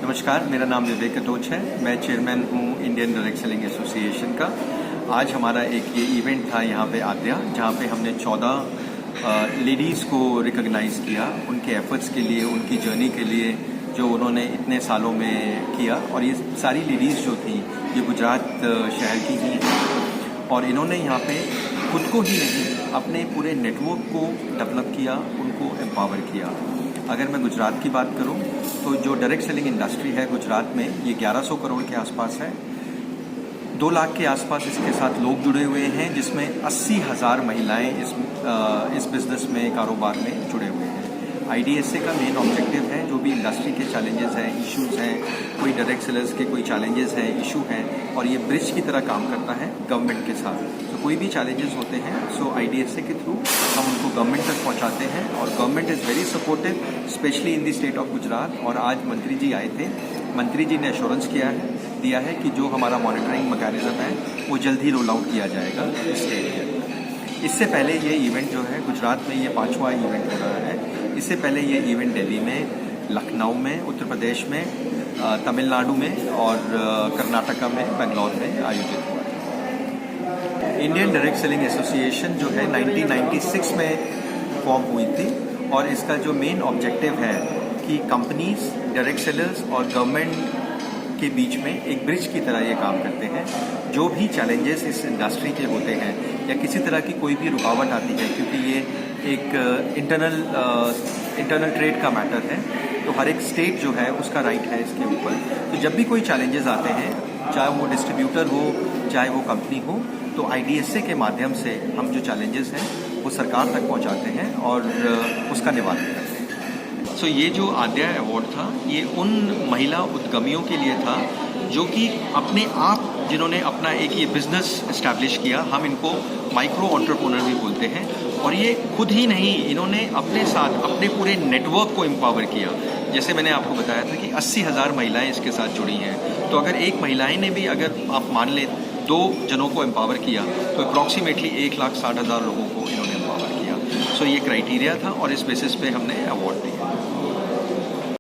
नमस्कार, मेरा नाम विवेक कटोच है। मैं चेयरमैन हूँ इंडियन डायरेक्ट सेलिंग एसोसिएशन का। आज हमारा एक ये इवेंट था यहाँ पे आद्या, जहाँ पे हमने 14 लेडीज़ को रिकॉग्नाइज़ किया उनके एफर्ट्स के लिए, उनकी जर्नी के लिए जो उन्होंने इतने सालों में किया। और ये सारी लेडीज़ जो थी ये गुजरात शहर की ही हैं और इन्होंने यहाँ पे खुद को ही नहीं अपने पूरे नेटवर्क को डेवलप किया, उनको एम्पावर किया। अगर मैं गुजरात की बात करूं तो जो डायरेक्ट सेलिंग इंडस्ट्री है गुजरात में ये 1100 करोड़ के आसपास है। 2 लाख के आसपास इसके साथ लोग जुड़े हुए हैं, जिसमें 80,000 महिलाएं इस बिज़नेस में, कारोबार में जुड़े हुए हैं। IDSA का मेन ऑब्जेक्टिव है जो भी इंडस्ट्री के चैलेंजेस हैं, इश्यूज हैं, कोई डायरेक्ट सेलर्स के कोई चैलेंजेस हैं, इशू हैं, और ये ब्रिज की तरह काम करता है गवर्नमेंट के साथ। तो कोई भी चैलेंजेस होते हैं सो IDSA के थ्रू हम उनको गवर्नमेंट तक पहुंचाते हैं और government is very supportive, specially in the state of Gujarat. और आज मंत्री जी आए थे, मंत्री जी ने एश्योरेंस दिया है कि जो हमारा मॉनिटरिंग मैकेनिज्म है वो जल्द ही रोल आउट किया जाएगा स्टेट के। इससे पहले ये इवेंट जो है गुजरात में ये 5वां इवेंट हो रहा है। इससे पहले ये इवेंट दिल्ली में, लखनऊ में, उत्तर प्रदेश में, तमिलनाडु में और कर्नाटका में, बेंगलोर में आयोजित हुआ है। इंडियन डायरेक्ट सेलिंग एसोसिएशन जो है 1996 में फॉर्म हुई थी और इसका जो मेन ऑब्जेक्टिव है कि कंपनीज, डायरेक्ट सेलर्स और गवर्नमेंट के बीच में एक ब्रिज की तरह ये काम करते हैं। जो भी चैलेंजेस इस इंडस्ट्री के होते हैं या किसी तरह की कोई भी रुकावट आती है, क्योंकि ये एक इंटरनल ट्रेड का मैटर है, तो हर एक स्टेट जो है उसका राइट है इसके ऊपर। तो जब भी कोई चैलेंजेस आते हैं, चाहे वो डिस्ट्रीब्यूटर हो, चाहे वो कंपनी हो, तो IDSA के माध्यम से हम जो चैलेंजेस हैं वो सरकार तक पहुंचाते हैं और उसका निवारण करते हैं। सो ये जो आद्या अवार्ड था ये उन महिला उद्यमियों के लिए था जो कि अपने आप, जिन्होंने अपना एक ये बिजनेस एस्टैब्लिश किया। हम इनको माइक्रो एंटरप्रेन्योर भी बोलते हैं। और ये खुद ही नहीं, इन्होंने अपने साथ अपने पूरे नेटवर्क को एम्पावर किया। जैसे मैंने आपको बताया था कि 80,000 महिलाएं इसके साथ जुड़ी हैं। तो अगर एक महिलाएं ने भी, अगर आप मान लें 2 जनों को एम्पावर किया तो अप्रॉक्सीमेटली 1,60,000 लोगों को इन्होंने एम्पावर किया। सो ये क्राइटेरिया था और इस बेसिस पे हमने अवार्ड दिया।